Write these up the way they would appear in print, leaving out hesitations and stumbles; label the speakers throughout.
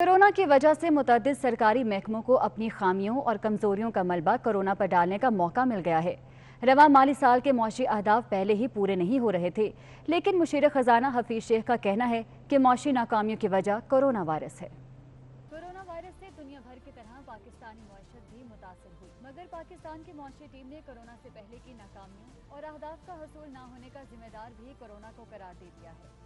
Speaker 1: Corona की वजह से मुतअद्दिद सरकारी महकमों को अपनी खामियों और कमजोरियों का मलबा कोरोना पर डालने का मौका मिल गया है। रवा माली साल के मौशी अहदाफ पहले ही पूरे नहीं हो रहे थे, लेकिन मुशीर खजाना हफीज शेख का कहना है कि मौशी नाकामियों की वजह कोरोना वायरस है। कोरोना वायरस से दुनिया भर की तरह पाकिस्तानी मईशत भी मुतासर हुई, मगर पाकिस्तान की मौशी टीम ने कोरोना से पहले की नाकामियों और अहदाफ का हसूल न होने का जिम्मेदार भी कोरोना को करार दे दिया है।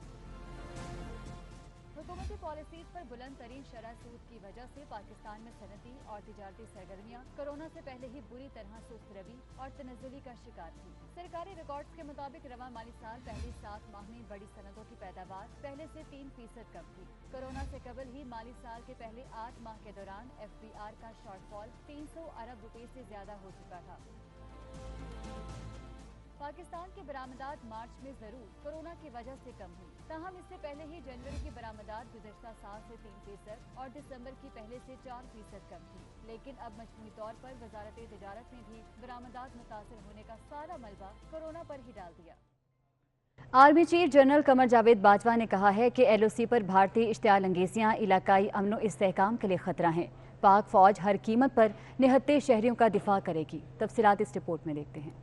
Speaker 1: हुकूमती पॉलिसीज पर बुलंद तरीन शरह सूद की वजह से पाकिस्तान में सनती और तिजारती सरगर्मियाँ कोरोना से पहले ही बुरी तरह सुस्त रवी और तनज़्ज़ुली का शिकार थी। सरकारी रिकॉर्ड्स के मुताबिक रवा माली साल पहले 7 माह में बड़ी सनतों की पैदावार पहले से 3% कम थी। कोरोना से कबल ही माली साल के पहले 8 माह के दौरान FBR का शॉर्टफॉल 300 अरब रुपए से ज्यादा हो चुका था। पाकिस्तान की बरामदात मार्च में जरूर कोरोना की वजह से कम हुई, ताहम इससे पहले ही जनवरी की बरामदात गुज़श्ता साल से 3% और दिसंबर की पहले से 4% कम थी। लेकिन अब मजमूई तौर पर वजारत तिजारत ने भी बरामदात मुतासर होने का सारा मलबा कोरोना पर ही डाल दिया। Army chief general Qamar Javed Bajwa ने कहा है कि LOC पर भारतीय इश्तियाल अंगेजियाँ इलाकाई अमन व इस्तेहकाम के लिए खतरा हैं। पाक फौज हर कीमत पर निहत्ते शहरियों का दिफा करेगी। तफसीलात इस रिपोर्ट में देखते हैं।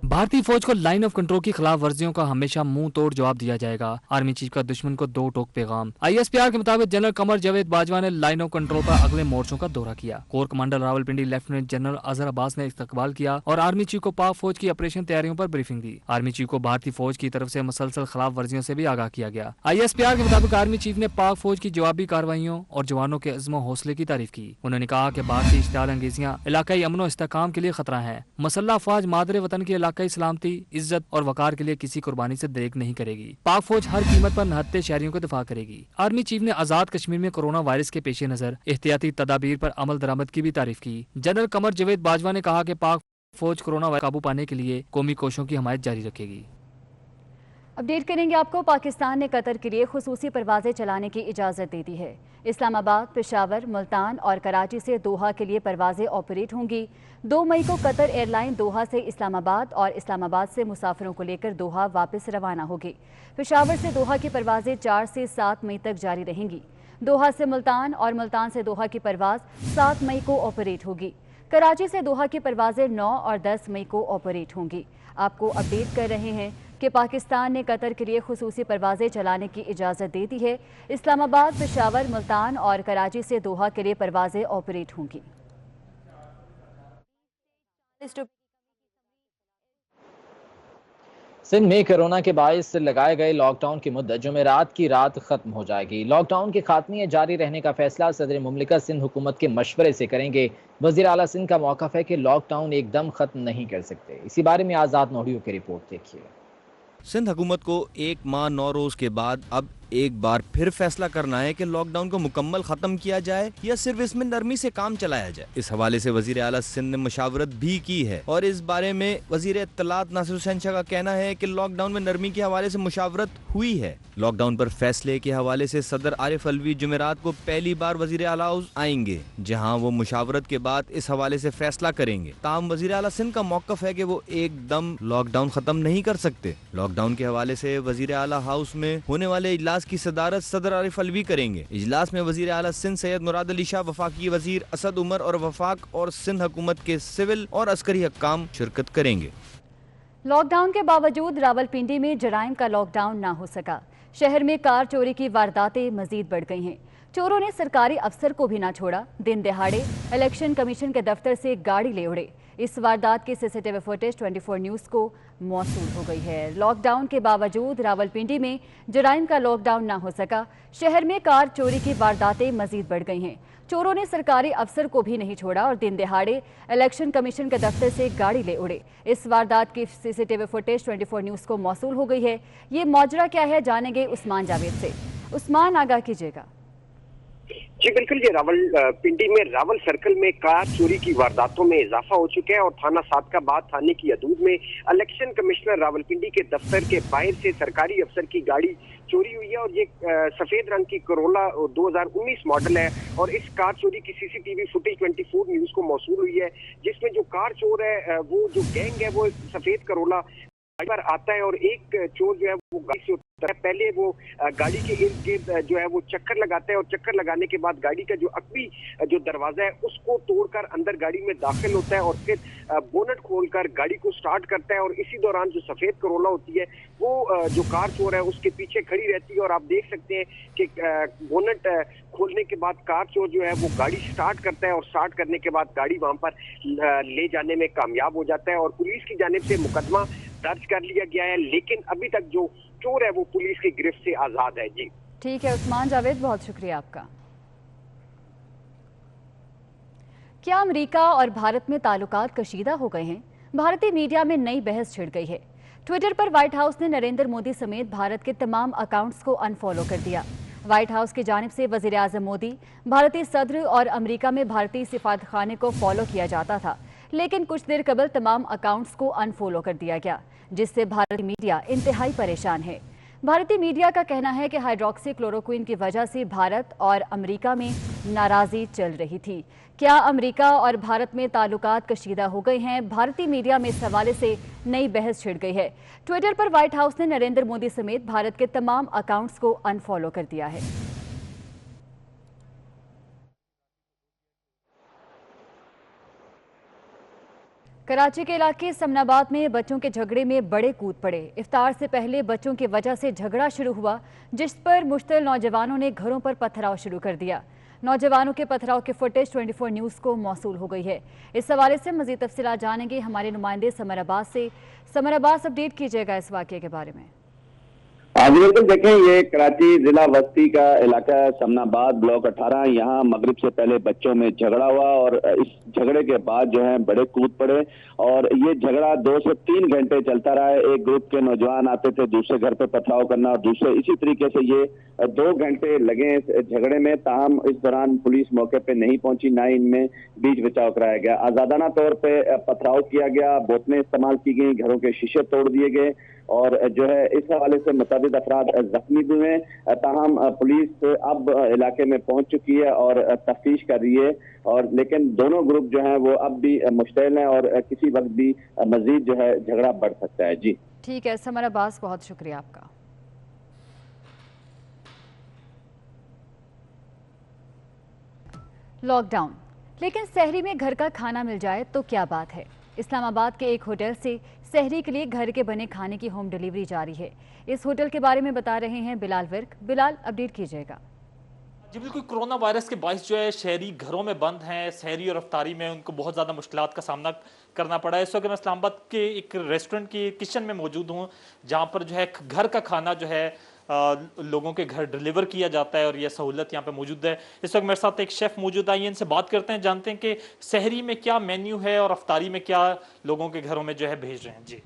Speaker 2: भारतीय फौज को लाइन ऑफ कंट्रोल की खिलाफ वर्जियों का हमेशा मुंह तोड़ जवाब दिया जाएगा। आर्मी चीफ का दुश्मन को दो टोक पैगाम। ISPR के मुताबिक जनरल कमर जावेद बाजवा ने लाइन ऑफ कंट्रोल पर अगले मोर्चों का दौरा किया। Core commander Rawalpindi lieutenant general Azhar Abbas ने इस्तकबाल किया और आर्मी चीफ को पाक फौज की ऑपरेशन तैयारियों पर ब्रीफिंग दी। आर्मी चीफ को भारतीय फौज की तरफ से मुसलसल खिलाफ वर्जियों से भी आगाह किया गया। ISPR के मुताबिक आर्मी चीफ ने पाक फौज की जवाबी कार्रवाइयों और जवानों के अज़्म हौसले की तारीफ की। उन्होंने कहा कि भारतीय इश्तियाल अंगेजियाँ इलाकाई अमन व इस्तेहकाम के लिए खतरा है। मुसल्लह अफवाज मादरे वतन की इलाकाई सलामती, इज्जत और वकार के लिए किसी कुर्बानी से दरेक नहीं करेगी। पाक फौज हर कीमत पर निहत्ते शहरियों का दिफा करेगी। आर्मी चीफ ने आजाद कश्मीर में कोरोना वायरस के पेश नजर एहतियाती तदाबीर पर अमल दरामद की भी तारीफ की। जनरल कमर जावेद बाजवा ने कहा कि पाक फौज कोरोना वायरस काबू पाने के लिए कौमी कोशिशों की हमायत जारी रखेगी।
Speaker 1: अपडेट करेंगे आपको। पाकिस्तान ने कतर के लिए खुसूसी परवाजें चलाने की इजाज़त दे दी है। इस्लामाबाद, पेशावर, मुल्तान और कराची से दोहा के लिए परवाजें ऑपरेट होंगी। 2 मई को कतर एयरलाइन दोहा से इस्लामाबाद और इस्लामाबाद से मुसाफिरों को लेकर दोहा वापस रवाना होगी। पेशावर से दोहा की परवाजें 4 से 7 मई तक जारी रहेंगी। दोहा से मुल्तान और मुल्तान से दोहा की परवाज 7 मई को ऑपरेट होगी। कराची से दोहा की परवाजें 9 और 10 मई को ऑपरेट होंगी। आपको अपडेट कर रहे हैं कि पाकिस्तान ने कतर के लिए खुसूसी परवाजें चलाने की इजाज़त दे दी है। इस्लामाबाद, पेशावर, मुल्तान और कराची से दोहा के लिए परवाजें ऑपरेट होंगी।
Speaker 3: सिंध में कोरोना के बायस लगाए गए लॉकडाउन की मुद्दत जुमेरात की रात खत्म हो जाएगी। लॉकडाउन के खात्मे जारी रहने का फैसला सदर मुमलिकत सिंध हुकूमत के मशवरे से करेंगे। वज़ीर आला सिंध का मौक़िफ़ है कि लॉकडाउन एकदम खत्म नहीं कर सकते। इसी बारे में आज़ाद नोडियो की रिपोर्ट देखिए।
Speaker 4: सिंध हुकूमत को 1 माह 9 रोज के बाद अब एक बार फिर फैसला करना है कि लॉकडाउन को मुकम्मल खत्म किया जाए या सिर्फ इसमें नरमी से काम चलाया जाए। इस हवाले से वजीर आला सिंध ने मुशावरत भी की है और इस बारे में वजीर इत्तलात नासिर हुसैन शाह का कहना है कि लॉकडाउन में नरमी के हवाले से मुशावरत हुई है। लॉकडाउन पर फैसले के हवाले से सदर आरिफ अलवी जुमेरात को पहली बार वजीर आला हाउस आएंगे, जहाँ वो मुशावरत के बाद इस हवाले से फैसला करेंगे। ताहम वजीर आला सिंध का मौक़िफ़ है कि वो एकदम लॉकडाउन खत्म नहीं कर सकते। लॉकडाउन के हवाले से वजीर आला हाउस में होने वाले इजलास की सदारत सदर आरिफ अलवी करेंगे। इजलास में वजीर आला सिंध सैयद मुराद अली शाह, वफाकी वजीर असद उमर और वफाक और सिंध हुकूमत के सिविल और अस्करी हक्काम शिरकत करेंगे।
Speaker 1: लॉकडाउन के बावजूद रावलपिंडी में जराइम का लॉकडाउन ना हो सका। शहर में कार चोरी की वारदातें मजीद बढ़ गई हैं। चोरों ने सरकारी अफसर को भी ना छोड़ा। दिन दहाड़े इलेक्शन कमीशन के दफ्तर से गाड़ी ले उड़े। इस वारदात की CCTV फुटेज 24 न्यूज़ को मौसूल हो गई है। लॉकडाउन के बावजूद रावलपिंडी में जराइम का लॉकडाउन ना हो सका। शहर में कार चोरी की वारदातें मजीद बढ़ गई हैं। चोरों ने सरकारी अफसर को भी नहीं छोड़ा और दिन दहाड़े इलेक्शन कमीशन के दफ्तर से गाड़ी ले उड़े। इस वारदात की CCTV फुटेज 24 न्यूज़ को मौसूल हो गई है। ये मौजरा क्या है, जानेंगे उस्मान जावेद से। उस्मान, आगाह कीजिएगा।
Speaker 5: जी बिल्कुल, ये रावलपिंडी में रावल सर्कल में कार चोरी की वारदातों में इजाफा हो चुका है और थाना सादकाबाद थाने की हदूद में इलेक्शन कमिश्नर रावलपिंडी के दफ्तर के बाहर से सरकारी अफसर की गाड़ी चोरी हुई है और ये सफेद रंग की करोला 2019 मॉडल है और इस कार चोरी की CCTV फुटेज 24 न्यूज़ को मौसूल हुई है, जिसमें जो कार चोर है वो जो गैंग है वो सफेद करोला पर आता है और एक चोर जो है वो गाड़ी से पहले वो गाड़ी के इर्द गिर्द जो है वो चक्कर लगाता है और चक्कर लगाने के बाद गाड़ी का जो अकबी जो दरवाजा है उसको तोड़कर अंदर गाड़ी में दाखिल होता है और फिर बोनट खोलकर गाड़ी को स्टार्ट करता है। और इसी दौरान जो सफेद करोला होती है वो जो कार चोर है उसके पीछे खड़ी रहती है और आप देख सकते हैं कि बोनट खोलने के बाद कार चोर जो है वो गाड़ी स्टार्ट करता है और स्टार्ट करने के बाद गाड़ी वहां पर ले जाने में कामयाब हो जाता है और पुलिस की जानिब से मुकदमा दर्ज कर लिया गया है, लेकिन अभी तक जो चोर है वो पुलिस की गिरफ्त से आजाद है। जी
Speaker 1: ठीक है उस्मान जावेद, बहुत शुक्रिया आपका। क्या अमेरिका और भारत में ताल्लुकात कशीदा हो गए हैं? भारतीय मीडिया में नई बहस छिड़ गई है। ट्विटर पर व्हाइट हाउस ने नरेंद्र मोदी समेत भारत के तमाम अकाउंट्स को अनफॉलो कर दिया। व्हाइट हाउस की जानिब से वजीर आजम मोदी, भारतीय सदर और अमेरिका में भारतीय सिफारतखाने को फॉलो किया जाता था, लेकिन कुछ देर कबल तमाम अकाउंट्स को अनफॉलो कर दिया गया, जिससे भारतीय मीडिया इंतहाई परेशान है। भारतीय मीडिया का कहना है कि हाइड्रोक्सी क्लोरोक्विन की वजह से भारत और अमेरिका में नाराजगी चल रही थी। क्या अमेरिका और भारत में ताल्लुकात कशीदा हो गए हैं? भारतीय मीडिया में इस हवाले से नई बहस छिड़ गई है। ट्विटर पर व्हाइट हाउस ने नरेंद्र मोदी समेत भारत के तमाम अकाउंट्स को अनफॉलो कर दिया है। कराची के इलाके समनाबाद में बच्चों के झगड़े में बड़े कूद पड़े। इफ्तार से पहले बच्चों की वजह से झगड़ा शुरू हुआ, जिस पर मुश्तिल नौजवानों ने घरों पर पथराव शुरू कर दिया। नौजवानों के पथराव की फुटेज 24 न्यूज़ को मौसूल हो गई है। इस हवाले से मजीद तफसीलात जानेंगे हमारे नुमाइंदे समर अब्बास से। समर अब्बास, अपडेट कीजिएगा इस वाक़े के बारे में।
Speaker 6: बिल्कुल देखें, ये कराची जिला बस्ती का इलाका समनाबाद ब्लॉक 18। यहाँ मगरिब से पहले बच्चों में झगड़ा हुआ और इस झगड़े के बाद जो है बड़े कूद पड़े और ये झगड़ा 2 से 3 घंटे चलता रहा है। एक ग्रुप के नौजवान आते थे दूसरे घर पे पथराव करना और दूसरे इसी तरीके से ये 2 घंटे लगे इस झगड़े में। ताहम इस दौरान पुलिस मौके पे नहीं पहुंची, ना ही इनमें बीच बचाव कराया गया। आजादाना तौर पे पथराव किया गया, बोतलें इस्तेमाल की गई, घरों के शीशे तोड़ दिए गए और जो है इस हवाले से मुताबिक अफराद जख्मी भी हुए। ताहम पुलिस अब इलाके में पहुंच चुकी है और तफ्तीश कर रही है और लेकिन दोनों ग्रुप जो है वो अब भी मुश्तिल हैं और किसी वक्त भी मजीद जो है झगड़ा बढ़ सकता है। जी
Speaker 1: ठीक है समर अब्बास, बहुत शुक्रिया आपका। लॉकडाउन, लेकिन सहरी में घर का खाना मिल जाए तो क्या बात है। इस्लामाबाद के एक होटल से सहरी के लिए घर के बने खाने की होम डिलीवरी जारी है। इस होटल के बारे में बता रहे हैं बिलाल विर्क। बिलाल, अपडेट कीजिएगा।
Speaker 7: जी बिल्कुल, कोरोना वायरस के बायस जो है शहरी घरों में बंद हैं। सहरी और अफ्तारी में उनको बहुत ज़्यादा मुश्किलात का सामना करना पड़ा है। इस वक्त मैं इस्लामाबाद के एक रेस्टोरेंट की किचन में मौजूद हूँ, जहाँ पर जो है घर का खाना जो है लोगों के घर डिलीवर किया जाता है और यह सहूलत यहाँ पे मौजूद है। इस वक्त मेरे साथ एक शेफ़ मौजूद है, इनसे बात करते हैं, जानते हैं कि सहरी में क्या मेन्यू है और अफ्तारी में क्या लोगों के घरों में जो है भेज रहे हैं। जी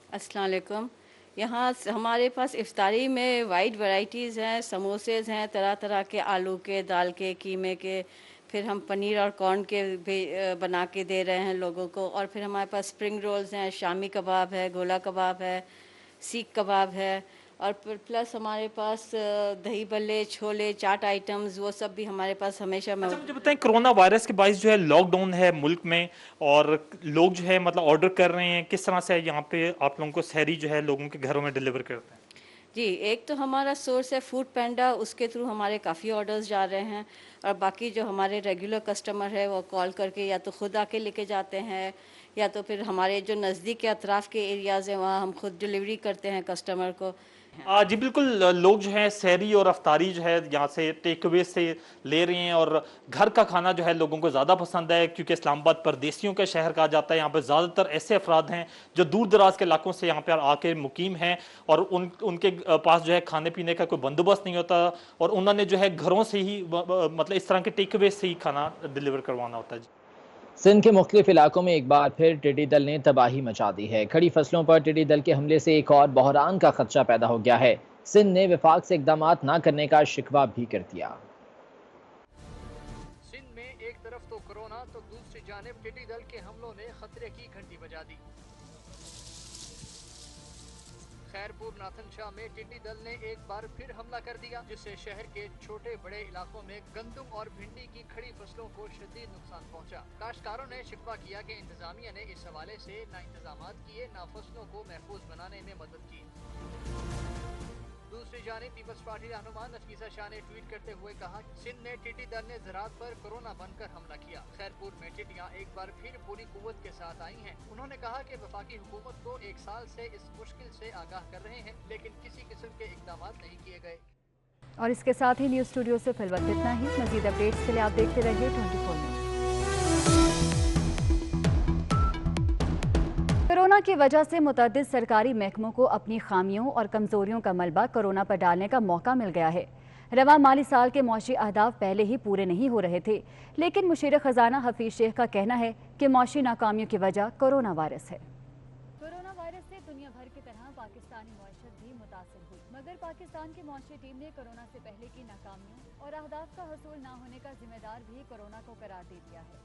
Speaker 8: अस्सलाम वालेकुम। यहाँ हमारे पास इफ्तारी में वाइड वैरायटीज़ हैं, समोसेज हैं तरह तरह के, आलू के, दाल के, कीमे के, फिर हम पनीर और कॉर्न के भी बना के दे रहे हैं लोगों को। और फिर हमारे पास स्प्रिंग रोल्स हैं, शामी कबाब है, गोला कबाब है, सीख कबाब है और प्लस हमारे पास दही बल्ले, छोले, चाट आइटम्स, वो सब भी हमारे पास हमेशा
Speaker 7: अच्छा, मुझे बताएं, कोरोना वायरस के बायस जो है लॉकडाउन है मुल्क में और लोग जो है मतलब ऑर्डर कर रहे हैं, किस तरह से यहाँ पे आप लोगों को सहरी जो है लोगों के घरों में डिलीवर करते हैं?
Speaker 8: जी, एक तो हमारा सोर्स है फूड पैंडा, उसके थ्रू हमारे काफ़ी ऑर्डर्स जा रहे हैं और बाकी जो हमारे रेगुलर कस्टमर है वो कॉल करके या तो खुद आके लेके जाते हैं या तो फिर हमारे जो नज़दीक के अतराफ़ के एरियाज़ हैं वहाँ हम खुद डिलीवरी करते हैं कस्टमर को।
Speaker 7: जी बिल्कुल, लोग जो है सहरी और अफ्तारी जो है यहाँ से टेक अवे से ले रहे हैं और घर का खाना जो है लोगों को ज़्यादा पसंद है, क्योंकि इस्लामाबाद परदेसियों का शहर कहा जाता है। यहाँ पर ज़्यादातर ऐसे अफराद हैं जो दूर दराज के इलाकों से यहाँ पर आके मुकीम हैं और उनके पास जो है खाने पीने का कोई बंदोबस्त नहीं होता और उन्होंने जो है घरों से ही मतलब इस तरह के टेक अवे से ही खाना डिलीवर करवाना होता है।
Speaker 3: सिंध के मुख्तलिफ इलाकों में एक बार फिर टिड्डी दल ने तबाही मचा दी है। खड़ी फसलों पर टिड्डी दल के हमले से एक और बहरान का खदशा पैदा हो गया है। सिंध ने विफाक से इकदाम न करने का शिकवा भी कर दिया।
Speaker 9: सिंध में एक तरफ तो कोरोना तो दूसरी जानिब टिड्डी दल के हमलों ने खतरे की घंटी बजा दी। खैरपुर नाथनशाह में टिड्डी दल ने एक बार फिर हमला कर दिया, जिससे शहर के छोटे बड़े इलाकों में गंदम और भिंडी की खड़ी फसलों को शदीद नुकसान पहुंचा। काश्तकारों ने शिकवा किया कि इंतजामिया ने इस हवाले से ना इंतजामात किए, ना फसलों को महफूज बनाने में मदद की। दूसरी जानिब पीपल्स पार्टी रहनुमा नफीसा शाह ने ट्वीट करते हुए कहा, सिंध में टिड्डी दल ने ज़राअत पर कोरोना बनकर हमला किया। खैरपुर में टिड्डियां एक बार फिर पूरी कुव्वत के साथ आई हैं। उन्होंने कहा कि वफाकी हुकूमत को 1 साल से इस मुश्किल से आगाह कर रहे हैं, लेकिन किसी किस्म के इकदाम नहीं किए गए।
Speaker 1: और इसके साथ ही न्यूज़ स्टूडियो से फिलहाल इतना ही। मजीद अपडेट्स के लिए आप देखते रहिए 24 न्यूज़। कोरोना की वजह से मुतअद्दिद सरकारी महकमों को अपनी खामियों और कमजोरियों का मलबा कोरोना पर डालने का मौका मिल गया है। रवा माली साल के मौशी अहदाफ पहले ही पूरे नहीं हो रहे थे, लेकिन मुशीर खजाना हफीज शेख का कहना है कि मौशी नाकामियों की वजह कोरोना वायरस है। कोरोना वायरस से दुनिया भर की तरह पाकिस्तानी मईशत भी मुतासिर हुई, मगर पाकिस्तान की मौशी टीम ने कोरोना से पहले की नाकामियों और अहदाफ का हसूल न होने का जिम्मेदार भी कोरोना को करार दे दिया है।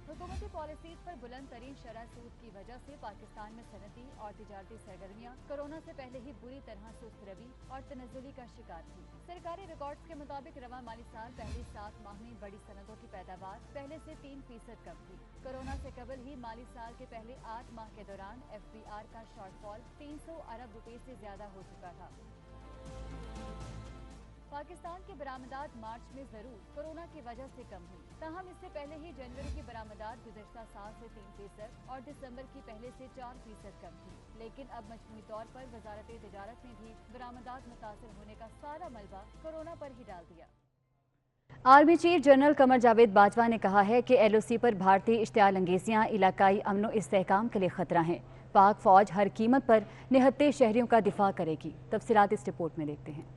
Speaker 1: हुकूमती पॉलिसीज पर बुलंद तरीन शरह सूद की वजह से पाकिस्तान में सनती और तिजारती सरगर्मियाँ कोरोना से पहले ही बुरी तरह सुस्त रवी और तनज़्ज़ुली का शिकार थी। सरकारी रिकॉर्ड्स के मुताबिक रवा माली साल पहले 7 माह में बड़ी सनतों की पैदावार पहले से 3% कम थी। कोरोना से कबल ही माली साल के पहले 8 माह के दौरान FBR का शॉर्टफॉल 300 अरब रुपए से ज्यादा हो चुका था। पाकिस्तान की बरामदात मार्च में जरूर कोरोना की वजह से कम हुई, ताहम इससे पहले ही जनवरी की बरामदात गुज़श्ता साल से 3% और दिसंबर की पहले से 4% कम थी। लेकिन अब मजमूई तौर पर वजारत तिजारत ने भी बरामदात मुतासिर होने का सारा मलबा कोरोना पर ही डाल दिया। Army chief general Qamar Javed Bajwa ने कहा है कि LOC पर भारतीय इश्तियाल अंगेजियाँ इलाकाई अमन व इस्तेहकाम के लिए खतरा हैं। पाक फौज हर कीमत पर निहत्ते शहरियों का दिफा करेगी। तफसीलात इस रिपोर्ट में देखते हैं।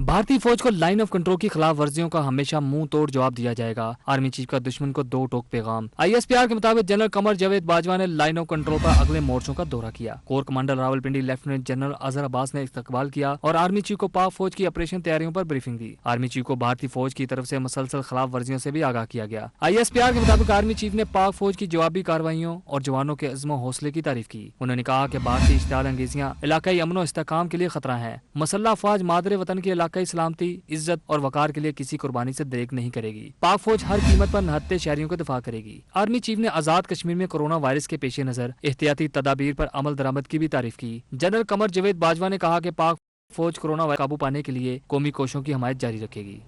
Speaker 2: भारतीय फौज को लाइन ऑफ कंट्रोल की खिलाफ वर्जियों का हमेशा मुंह तोड़ जवाब दिया जाएगा। आर्मी चीफ का दुश्मन को 2 टोक पैगाम। ISPR के मुताबिक जनरल कमर जावेद बाजवा ने लाइन ऑफ कंट्रोल पर अगले मोर्चों का दौरा किया। Core commander Rawalpindi lieutenant general Azhar Abbas ने इस्तकबाल किया और आर्मी चीफ को पाक फौज की ऑपरेशन तैयारियों पर ब्रीफिंग दी। आर्मी चीफ को भारतीय फौज की तरफ से मुसलसल खिलाफ वर्जियों से भी आगाह किया गया। ISPR के मुताबिक आर्मी चीफ ने पाक फौज की जवाबी कार्रवाइयों और जवानों के अज़्म हौसले की तारीफ की। उन्होंने कहा कि भारतीय इश्तियाल अंगेजियाँ इलाकाई अमन व इस्तेहकाम के लिए खतरा है। मुसल्लह अफवाज मादरे वतन की इलाकाई सलामती, इज्जत और वकार के लिए किसी कुर्बानी से दरेक नहीं करेगी। पाक फौज हर कीमत पर निहत्ते शहरियों का दिफा करेगी। आर्मी चीफ ने आजाद कश्मीर में कोरोना वायरस के पेश नजर एहतियाती तदाबीर पर अमल दरामद की भी तारीफ की। जनरल कमर जावेद बाजवा ने कहा कि पाक फौज कोरोना वायरस काबू पाने के लिए कौमी कोशिशों की हमायत जारी रखेगी।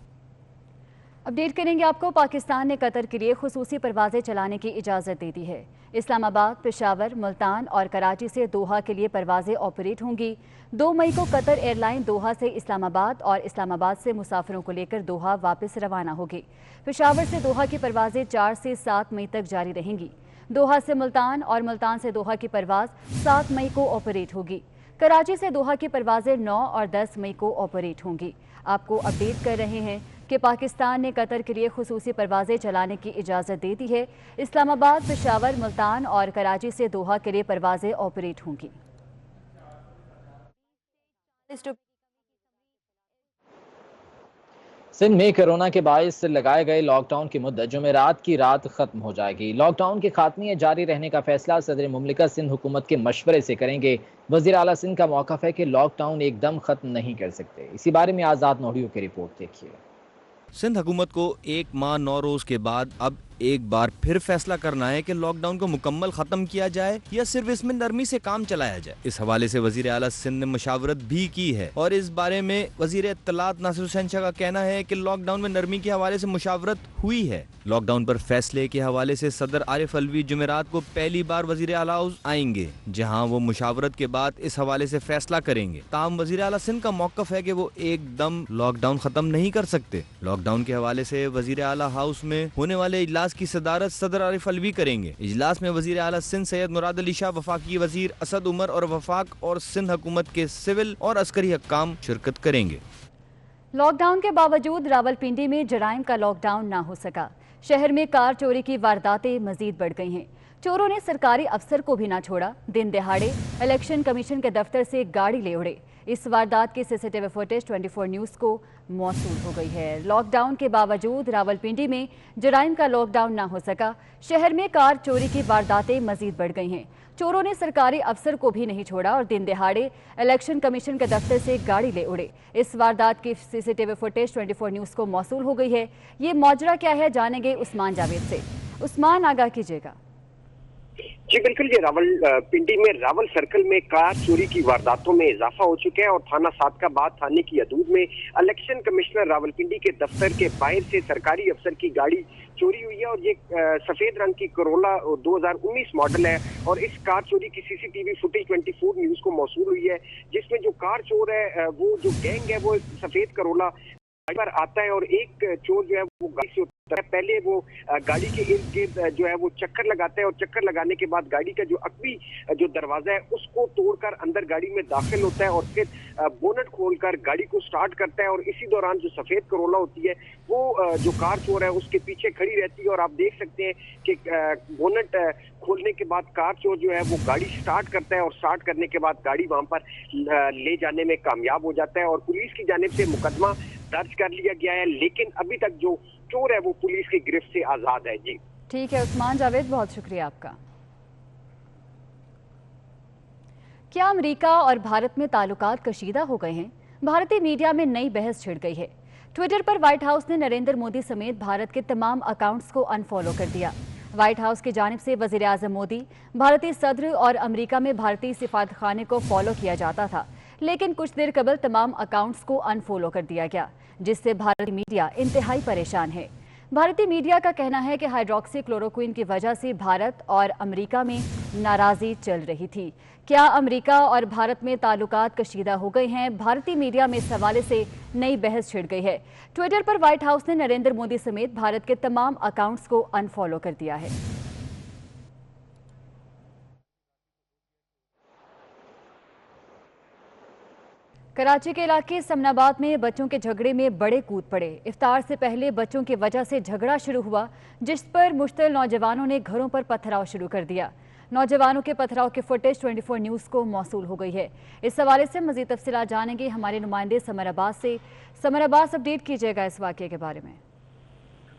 Speaker 1: अपडेट करेंगे आपको। पाकिस्तान ने कतर के लिए खुसूसी परवाजें चलाने की इजाज़त दे दी है। इस्लामाबाद, पेशावर, मुल्तान और कराची से दोहा के लिए परवाजें ऑपरेट होंगी। 2 मई को कतर एयरलाइन दोहा से इस्लामाबाद और इस्लामाबाद से मुसाफिरों को लेकर दोहा वापस रवाना होगी। पेशावर से दोहा की परवाजें 4 से 7 मई तक जारी रहेंगी। दोहा से मुल्तान और मुल्तान से दोहा की परवाज 7 मई को ऑपरेट होगी। कराची से दोहा की परवाजें 9 और 10 मई को ऑपरेट होंगी। आपको अपडेट कर रहे हैं कि पाकिस्तान ने कतर के लिए खुसूसी परवाजें चलाने की इजाज़त दे दी है। इस्लामाबाद, पेशावर, मुल्तान और कराची से दोहा के लिए परवाजें ऑपरेट होंगी।
Speaker 3: सिंध में कोरोना के बायस लगाए गए लॉकडाउन की मुद्दत जुमेरात की रात खत्म हो जाएगी। लॉकडाउन के खात्मे जारी रहने का फैसला सदर मुमलिकत सिंध हुकूमत के मशवरे से करेंगे। वज़ीर आला सिंध का मौक़िफ़ है कि लॉकडाउन एकदम खत्म नहीं कर सकते। इसी बारे में आज़ाद नोडियो की रिपोर्ट देखिए।
Speaker 4: सिंध हुकूमत को 1 माह 9 रोज के बाद अब एक बार फिर फैसला करना है कि लॉकडाउन को मुकम्मल खत्म किया जाए या सिर्फ इसमें नरमी से काम चलाया जाए। इस हवाले से वजीर आला सिंध ने मशावरत भी की है और इस बारे में वजीर इत्तलात नासिर हुसैन शाह का कहना है कि लॉकडाउन में नरमी के हवाले से मुशावरत हुई है। लॉकडाउन पर फैसले के हवाले से सदर आरिफ अलवी जुमेरात को पहली बार वजीर आला हाउस आएंगे, जहाँ वो मुशावरत के बाद इस हवाले से फैसला करेंगे। ताहम वजीर आला सिंध का मौक़िफ़ है कि वो एकदम लॉकडाउन खत्म नहीं कर सकते। लॉकडाउन के हवाले से वजीर आला हाउस में होने वाले इजलास की सदारत सदर आरिफ अलवी करेंगे। इजलास में वजीर आला सिंध सैयद मुराद अली शाह, वफाकी वजीर असद उमर और वफाक और सिंध हुकूमत के सिविल और अस्करी हक्काम शिरकत करेंगे।
Speaker 1: लॉकडाउन के बावजूद रावलपिंडी में जराइम का लॉकडाउन ना हो सका। शहर में कार चोरी की वारदातें मजीद बढ़ गई हैं। चोरों ने सरकारी अफसर को भी ना छोड़ा। दिन दिहाड़े इलेक्शन कमीशन के दफ्तर से गाड़ी ले उड़े। इस वारदात की सीसीटीवी फुटेज 24 न्यूज़ को मौसूल हो गई है। लॉकडाउन के बावजूद रावलपिंडी में जराइम का लॉकडाउन ना हो सका। शहर में कार चोरी की वारदातें मजीद बढ़ गई हैं। चोरों ने सरकारी अफसर को भी नहीं छोड़ा और दिन दिहाड़े इलेक्शन कमीशन के दफ्तर से गाड़ी ले उड़े। इस वारदात की सीसीटीवी फुटेज 24 न्यूज़ को मौसूल हो गई है। ये माजरा क्या है, जानेंगे उस्मान जावेद से। उस्मान, आगाह कीजिएगा।
Speaker 5: जी बिल्कुल, ये रावलपिंडी में रावल सर्कल में कार चोरी की वारदातों में इजाफा हो चुका है और थाना सादकाबाद थाने की हदूद में इलेक्शन कमिश्नर रावलपिंडी के दफ्तर के बाहर से सरकारी अफसर की गाड़ी चोरी हुई है और ये सफेद रंग की करोला 2019 मॉडल है और इस कार चोरी की सीसीटीवी फुटेज 24 न्यूज को मौसूल हुई है, जिसमें जो कार चोर है वो जो गैंग है वो सफेद करोला पर आता है और एक चोर जो है वो गाड़ी से उतरता है। पहले वो गाड़ी के इर्द गिर्द जो है वो चक्कर लगाता है और चक्कर लगाने के बाद गाड़ी का जो अकबी जो दरवाजा है उसको तोड़कर अंदर गाड़ी में दाखिल होता है और फिर बोनट खोलकर गाड़ी को स्टार्ट करता है और इसी दौरान जो सफेद करोला होती है वो जो कार चोर है उसके पीछे खड़ी रहती है और आप देख सकते हैं कि बोनट खोलने के बाद कार चोर जो है वो गाड़ी स्टार्ट करता है और स्टार्ट करने के बाद गाड़ी वहां पर ले जाने में कामयाब हो जाता है और पुलिस की जानिब से मुकदमा दर्ज कर लिया गया है, लेकिन अभी तक जो चोर है वो पुलिस की गिरफ्त से आजाद है। जी
Speaker 1: ठीक है उस्मान जावेद, बहुत शुक्रिया आपका। क्या अमेरिका और भारत में ताल्लुकात कशीदा हो गए हैं? भारतीय मीडिया में नई बहस छिड़ गई है। ट्विटर पर व्हाइट हाउस ने नरेंद्र मोदी समेत भारत के तमाम अकाउंट्स को अनफॉलो कर दिया। व्हाइट हाउस की जानिब से वजीर आजम मोदी, भारतीय सदर और अमेरिका में भारतीय सिफारतखाने को फॉलो किया जाता था, लेकिन कुछ देर कबल तमाम अकाउंट्स को अनफॉलो कर दिया गया, जिससे भारतीय मीडिया इंतहाई परेशान है। भारतीय मीडिया का कहना है कि हाइड्रोक्सी क्लोरोक्विन की वजह से भारत और अमेरिका में नाराजगी चल रही थी। क्या अमेरिका और भारत में ताल्लुकात कशीदा हो गए हैं? भारतीय मीडिया में इस हवाले से नई बहस छिड़ गई है। ट्विटर पर व्हाइट हाउस ने नरेंद्र मोदी समेत भारत के तमाम अकाउंट्स को अनफॉलो कर दिया है। कराची के इलाके समनाबाद में बच्चों के झगड़े में बड़े कूद पड़े। इफ्तार से पहले बच्चों की वजह से झगड़ा शुरू हुआ, जिस पर मुश्तिल नौजवानों ने घरों पर पथराव शुरू कर दिया। नौजवानों के पथराव की फुटेज 24 न्यूज़ को मौसूल हो गई है। इस हवाले से मजीद तफसीलात जानेंगे हमारे नुमाइंदे समर अब्बास से। समर अब्बास, अपडेट कीजिएगा इस वाक़े के बारे में।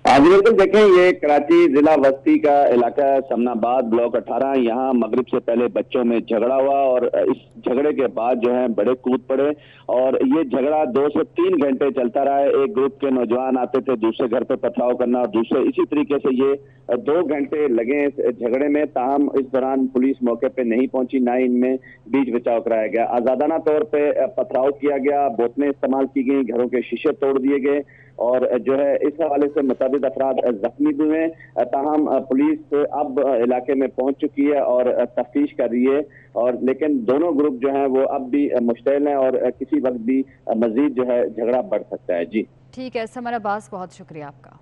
Speaker 6: बिल्कुल देखें, ये कराची जिला बस्ती का इलाका समनाबाद ब्लॉक 18, यहाँ मगरिब से पहले बच्चों में झगड़ा हुआ और इस झगड़े के बाद जो है बड़े कूद पड़े और ये झगड़ा 2 से 3 घंटे चलता रहा है। एक ग्रुप के नौजवान आते थे दूसरे घर पे पथराव करना और दूसरे इसी तरीके से ये 2 घंटे लगे इस झगड़े में। ताहम इस दौरान पुलिस मौके पे नहीं पहुंची, ना इनमें बीच बचाव कराया गया। आजादाना तौर पे पथराव किया गया, बोतलें इस्तेमाल की गई, घरों के शीशे तोड़ दिए गए और जो है इस हवाले से मुताबिक अफराद जख्मी भी हुए। ताहम पुलिस अब इलाके में पहुंच चुकी है और तफ्तीश कर रही है और लेकिन दोनों ग्रुप जो हैं वो अब भी मुश्तिल हैं और किसी वक्त भी मजीद जो है झगड़ा बढ़ सकता है। जी
Speaker 1: ठीक है समर अब्बास, बहुत शुक्रिया आपका।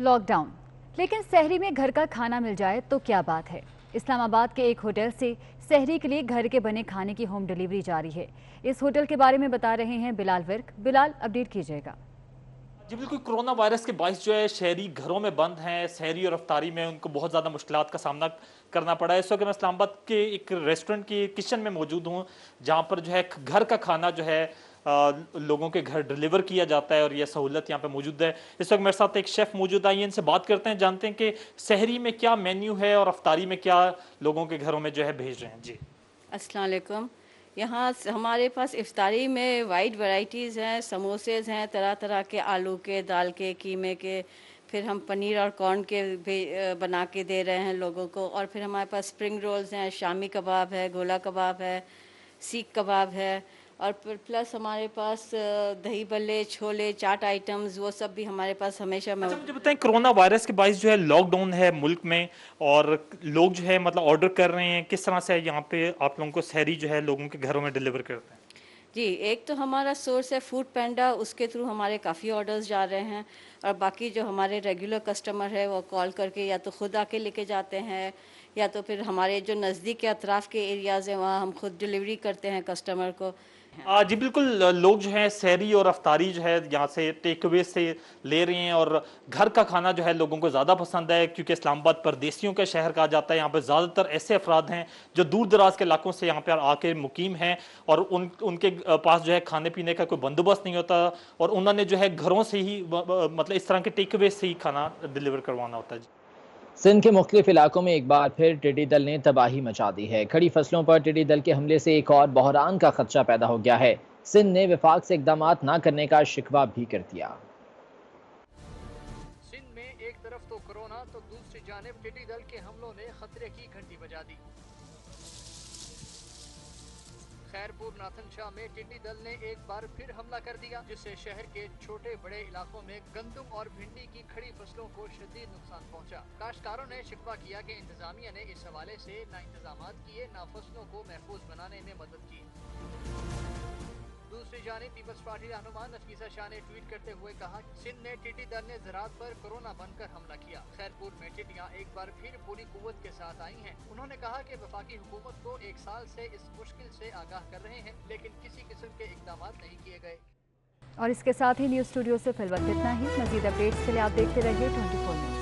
Speaker 1: लॉकडाउन, लेकिन सहरी में घर का खाना मिल जाए तो क्या बात है। इस्लामाबाद के एक होटल से सहरी के लिए घर के बने खाने की होम डिलीवरी जारी है। इस होटल के बारे में बता रहे हैं बिलाल विर्क। बिलाल, अपडेट कीजिएगा।
Speaker 7: जी बिल्कुल, कोरोना वायरस के बायस जो है शहरी घरों में बंद हैं, सहरी और अफ्तारी में उनको बहुत ज़्यादा मुश्किलात का सामना करना पड़ा है। इस वक्त मैं इस्लामाबाद के एक रेस्टोरेंट की किचन में मौजूद हूँ, जहाँ पर जो है घर का खाना जो है लोगों के घर डिलीवर किया जाता है और यह सहूलत यहाँ पे मौजूद है। इस वक्त मेरे साथ एक शेफ़ मौजूद है, इनसे बात करते हैं, जानते हैं कि सहरी में क्या मेन्यू है और अफ्तारी में क्या लोगों के घरों में जो है भेज रहे हैं। जी
Speaker 8: अस्सलाम वालेकुम। यहाँ हमारे पास इफ्तारी में वाइड वैरायटीज़ हैं, समोसेस हैं तरह तरह के, आलू के, दाल के, कीमे के, फिर हम पनीर और कॉर्न के भी बना के दे रहे हैं लोगों को। और फिर हमारे पास स्प्रिंग रोल्स हैं, शामी कबाब है, गोला कबाब है, सीख कबाब है और प्लस हमारे पास दही बल्ले, छोले, चाट आइटम्स, वो सब भी हमारे पास हमेशा
Speaker 7: अच्छा, मुझे बताएं, कोरोना वायरस के बायस जो है लॉकडाउन है मुल्क में और लोग जो है मतलब ऑर्डर कर रहे हैं, किस तरह से यहाँ पे आप लोगों को सहरी जो है लोगों के घरों में डिलीवर करते हैं?
Speaker 8: जी, एक तो हमारा सोर्स है फूड पैंडा, उसके थ्रू हमारे काफ़ी ऑर्डर्स जा रहे हैं और बाकी जो हमारे रेगुलर कस्टमर है वो कॉल करके या तो खुद आके लेके जाते हैं या तो फिर हमारे जो नज़दीक के अतराफ़ के एरियाज़ हैं वहाँ हम खुद डिलीवरी करते हैं कस्टमर को।
Speaker 7: जी बिल्कुल, लोग जो है सहरी और अफ्तारी जो है यहाँ से टेक अवे से ले रहे हैं और घर का खाना जो है लोगों को ज़्यादा पसंद है, क्योंकि इस्लामाबाद परदेसियों का शहर कहा जाता है। यहाँ पर ज़्यादातर ऐसे अफराद हैं जो दूर दराज के इलाकों से यहाँ पर आके मुकीम हैं और उनके पास जो है खाने पीने का कोई बंदोबस्त नहीं होता और उन्होंने जो है घरों से ही मतलब इस तरह के टेक अवे से ही खाना डिलीवर करवाना होता है।
Speaker 3: सिंध के मुख्तलिफ इलाकों में एक बार फिर टिड्डी दल ने तबाही मचा दी है। खड़ी फसलों पर टिड्डी दल के हमले से एक और बहरान का खदशा पैदा हो गया है। सिंध ने विफाक से इकदाम न करने का शिकवा भी कर दिया।
Speaker 9: जानिब टिड्डी दल के हमलों ने खतरे की घंटी बजा दी। खैरपुर नाथन शाह में टिड्डी दल ने एक बार फिर हमला कर दिया, जिससे शहर के छोटे बड़े इलाकों में गंदम और भिंडी की खड़ी फसलों को शदीद नुकसान पहुंचा। काश्तकारों ने शिकवा किया कि इंतजामिया ने इस हवाले से ना इंतजामात किए, ना फसलों को महफूज बनाने में मदद की। दूसरी जानिब पीपल्स पार्टी रहनुमा नफीसा शाह ने ट्वीट करते हुए कहा, सिंध ने टिड्डी दल ने ज़राअत पर कोरोना बनकर हमला किया। खैरपुर में टिड्डियां एक बार फिर पूरी कुव्वत के साथ आई हैं। उन्होंने कहा कि वफाकी हुकूमत को 1 साल से इस मुश्किल से आगाह कर रहे हैं, लेकिन किसी किस्म के इकदाम नहीं किए गए।
Speaker 1: और इसके साथ ही न्यूज़ स्टूडियो से फिलहाल इतना ही। मजीद अपडेट्स के लिए आप देखते रहिए 24 न्यूज़।